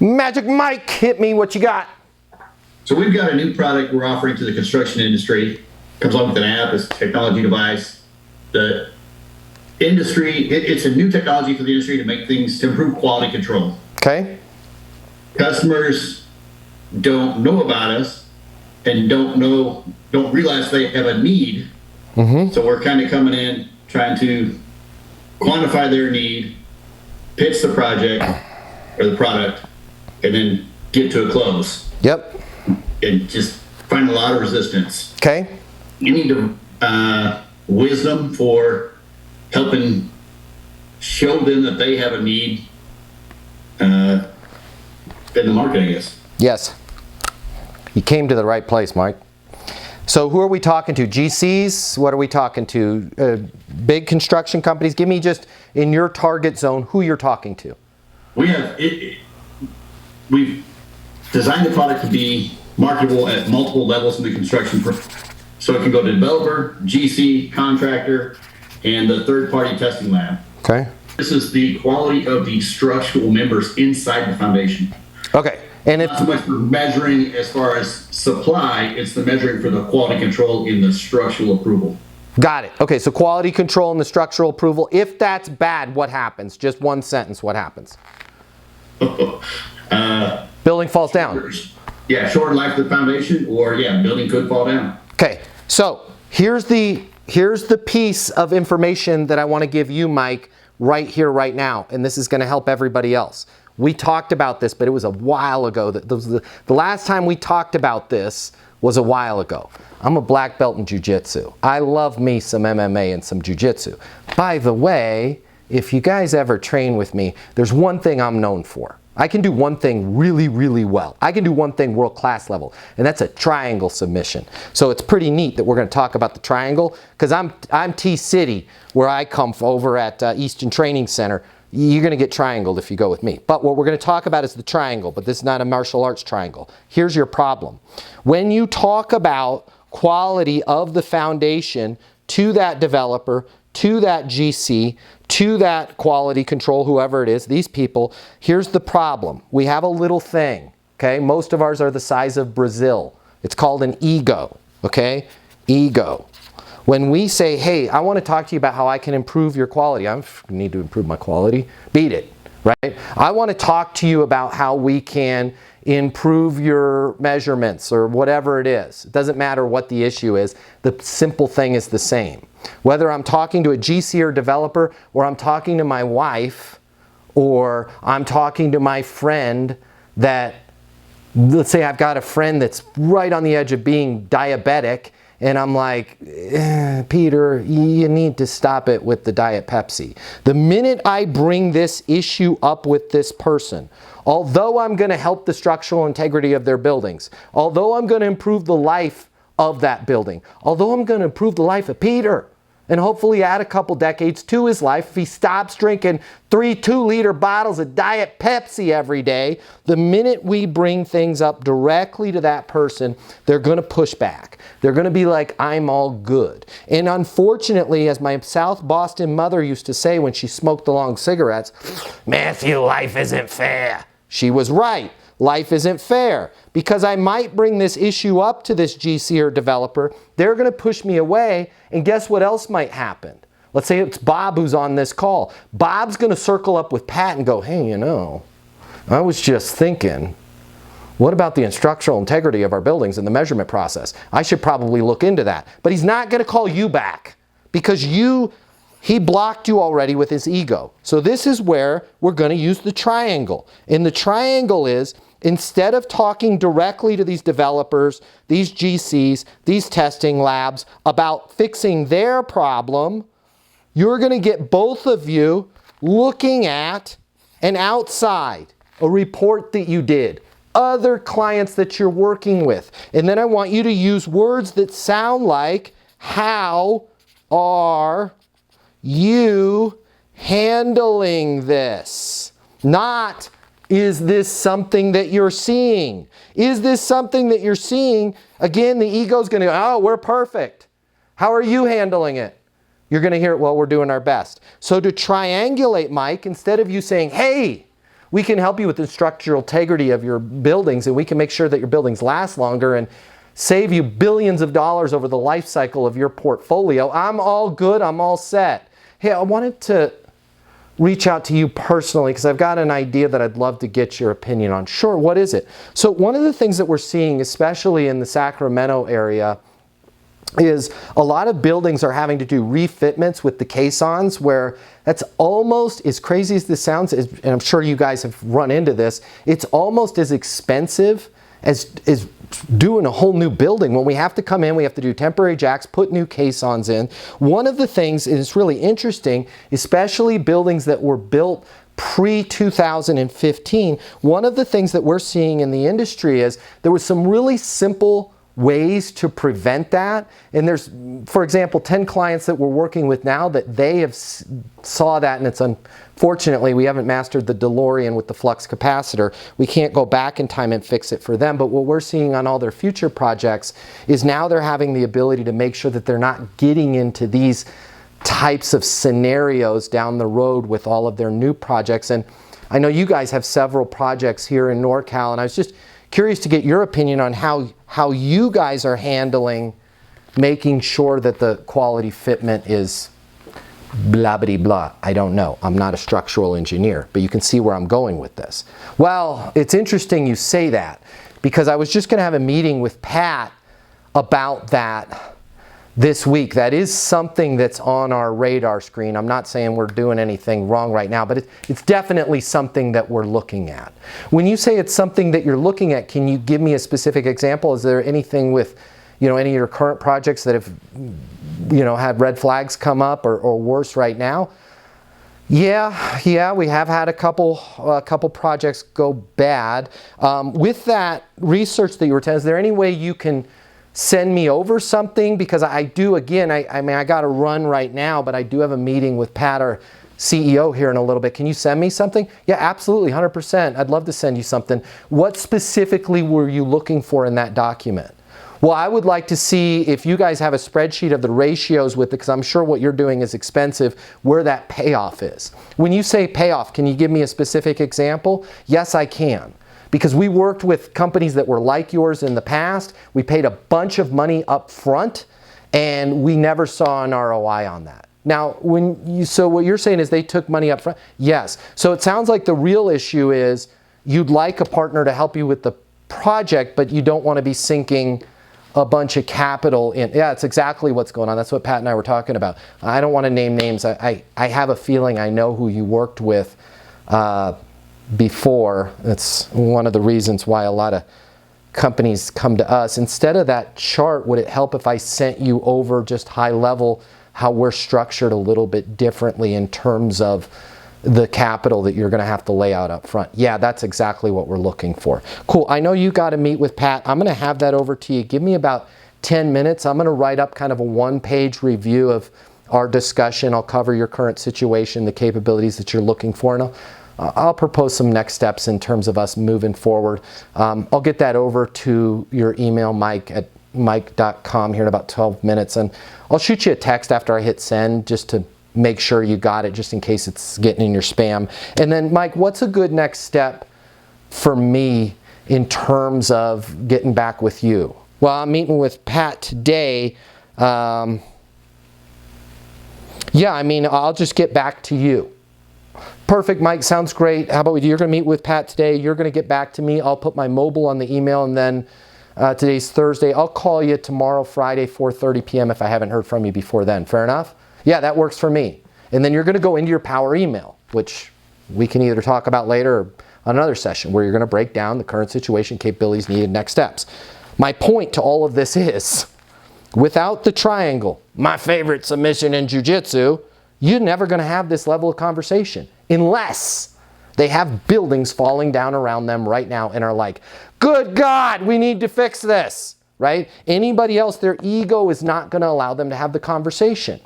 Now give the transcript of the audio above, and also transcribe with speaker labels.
Speaker 1: Magic Mike, hit me, what you got?
Speaker 2: So we've got a new product we're offering to the construction industry. It comes along with an app, it's a technology device. The industry, it's a new technology for the industry to make things, to improve quality control.
Speaker 1: Okay.
Speaker 2: Customers don't know about us and don't realize they have a need. So we're kind of coming in, trying to quantify their need, pitch the project or the product, and then get to a close.
Speaker 1: Yep.
Speaker 2: And just find a lot of resistance.
Speaker 1: Okay.
Speaker 2: You need wisdom for helping show them that they have a need in the market, I guess.
Speaker 1: Yes. You came to the right place, Mike. So who are we talking to? GCs? What are we talking to? Big construction companies? Give me just, in your target zone, who you're talking to.
Speaker 2: We've designed the product to be marketable at multiple levels in the construction. So it can go to developer, GC, contractor, and the third-party testing lab.
Speaker 1: Okay.
Speaker 2: This is the quality of the structural members inside the foundation.
Speaker 1: Okay. And
Speaker 2: Not so much for measuring as far as supply, it's the measuring for the quality control in the structural approval.
Speaker 1: Got it. Okay, so quality control and the structural approval. If that's bad, what happens? Just one sentence, what happens? Building falls down.
Speaker 2: Yeah, short life of the foundation, or building could fall down.
Speaker 1: Okay, so here's the piece of information that I want to give you, Mike, right here, right now, and this is going to help everybody else. We talked about this, but it was a while ago. The last time we talked about this was a while ago. I'm a black belt in jiu-jitsu. I love me some MMA and some jiu-jitsu. By the way, if you guys ever train with me, there's one thing I'm known for. I can do one thing really, really well. I can do one thing world-class level, and that's a triangle submission. So it's pretty neat that we're going to talk about the triangle, because I'm T-City, where I come from over at Easton Training Center. You're going to get triangled if you go with me. But what we're going to talk about is the triangle, but this is not a martial arts triangle. Here's your problem. When you talk about quality of the foundation to that developer, to that GC, to that quality control, whoever it is, these people, here's the problem. We have a little thing, okay? Most of ours are the size of Brazil. It's called an ego, okay? Ego. When we say, hey, I want to talk to you about how I can improve your quality. I need to improve my quality. Beat it, right? I want to talk to you about how we can improve your measurements or whatever it is. It doesn't matter what the issue is. The simple thing is the same. Whether I'm talking to a GC or developer, or I'm talking to my wife, or I'm talking to my friend that, let's say I've got a friend that's right on the edge of being diabetic, and I'm like, Peter, you need to stop it with the Diet Pepsi. The minute I bring this issue up with this person, although I'm going to help the structural integrity of their buildings, although I'm going to improve the life of that building, although I'm going to improve the life of Peter, and hopefully add a couple decades to his life if he stops drinking 3 2-liter bottles of Diet Pepsi every day, the minute we bring things up directly to that person, they're going to push back. They're going to be like, I'm all good. And unfortunately, as my South Boston mother used to say when she smoked the long cigarettes, Matthew, life isn't fair. She was right. Life isn't fair, because I might bring this issue up to this GC or developer. They're going to push me away, and guess what else might happen? Let's say it's Bob who's on this call. Bob's going to circle up with Pat and go, hey, you know, I was just thinking, what about the structural integrity of our buildings and the measurement process? I should probably look into that. But he's not going to call you back, because he blocked you already with his ego. So this is where we're going to use the triangle. And the triangle is, instead of talking directly to these developers, these GCs, these testing labs about fixing their problem, you're going to get both of you looking at an outside, a report that you did, other clients that you're working with. And then I want you to use words that sound like, how are you handling this? Not, is this something that you're seeing? Is this something that you're seeing? Again, the ego's going to go, oh, we're perfect. How are you handling it? You're going to hear it, well, we're doing our best. So to triangulate, Mike, instead of you saying, hey, we can help you with the structural integrity of your buildings, and we can make sure that your buildings last longer and save you billions of dollars over the life cycle of your portfolio. I'm all good. I'm all set. Hey, I wanted to reach out to you personally because I've got an idea that I'd love to get your opinion on. Sure, what is it? So one of the things that we're seeing, especially in the Sacramento area, is a lot of buildings are having to do refitments with the caissons, where that's almost, as crazy as this sounds, and I'm sure you guys have run into this, it's almost as expensive as doing a whole new building. When we have to come in, we have to do temporary jacks, put new caissons in. One of the things, and it's really interesting, especially buildings that were built pre-2015, one of the things that we're seeing in the industry is there was some really simple ways to prevent that. And there's, for example, 10 clients that we're working with now that they have saw that, and it's unfortunately we haven't mastered the DeLorean with the flux capacitor. We can't go back in time and fix it for them, but what we're seeing on all their future projects is now they're having the ability to make sure that they're not getting into these types of scenarios down the road with all of their new projects. And I know you guys have several projects here in NorCal, and I was just curious to get your opinion on how you guys are handling making sure that the quality fitment is blah blah blah. I don't know. I'm not a structural engineer, but you can see where I'm going with this. Well, it's interesting you say that, because I was just going to have a meeting with Pat about that this week. That is something that's on our radar screen. I'm not saying we're doing anything wrong right now, but it's definitely something that we're looking at. When you say it's something that you're looking at, can you give me a specific example? Is there anything with, any of your current projects that have, had red flags come up or worse right now? Yeah, we have had a couple projects go bad. With that research that you were telling, is there any way you can send me over something? Because I do, again, I mean, I got to run right now, but I do have a meeting with Pat, our CEO, here in a little bit. Can you send me something? Yeah, absolutely, 100%. I'd love to send you something. What specifically were you looking for in that document? Well, I would like to see if you guys have a spreadsheet of the ratios with it, because I'm sure what you're doing is expensive, where that payoff is. When you say payoff, can you give me a specific example? Yes, I can. Because we worked with companies that were like yours in the past. We paid a bunch of money up front, and we never saw an ROI on that. Now, so what you're saying is they took money up front? Yes. So it sounds like the real issue is you'd like a partner to help you with the project, but you don't want to be sinking a bunch of capital in. Yeah, it's exactly what's going on. That's what Pat and I were talking about. I don't want to name names. I have a feeling I know who you worked with before. That's one of the reasons why a lot of companies come to us. Instead of that chart, would it help if I sent you over just high level how we're structured a little bit differently in terms of the capital that you're going to have to lay out up front? Yeah, that's exactly what we're looking for. Cool. I know you got to meet with Pat. I'm going to have that over to you. Give me about 10 minutes. I'm going to write up kind of a one-page review of our discussion. I'll cover your current situation, the capabilities that you're looking for, and I'll propose some next steps in terms of us moving forward. I'll get that over to your email, mike@mike.com, here in about 12 minutes. And I'll shoot you a text after I hit send just to make sure you got it, just in case it's getting in your spam. And then, Mike, what's a good next step for me in terms of getting back with you? Well, I'm meeting with Pat today. Yeah, I mean, I'll just get back to you. Perfect, Mike. Sounds great. How about you're going to meet with Pat today. You're going to get back to me. I'll put my mobile on the email, and then today's Thursday. I'll call you tomorrow, Friday, 4:30 p.m. if I haven't heard from you before then. Fair enough? Yeah, that works for me. And then you're going to go into your power email, which we can either talk about later or on another session, where you're going to break down the current situation, capabilities needed, next steps. My point to all of this is, without the triangle, my favorite submission in jiu-jitsu, you're never going to have this level of conversation unless they have buildings falling down around them right now and are like, good God, we need to fix this, right? Anybody else, their ego is not going to allow them to have the conversation.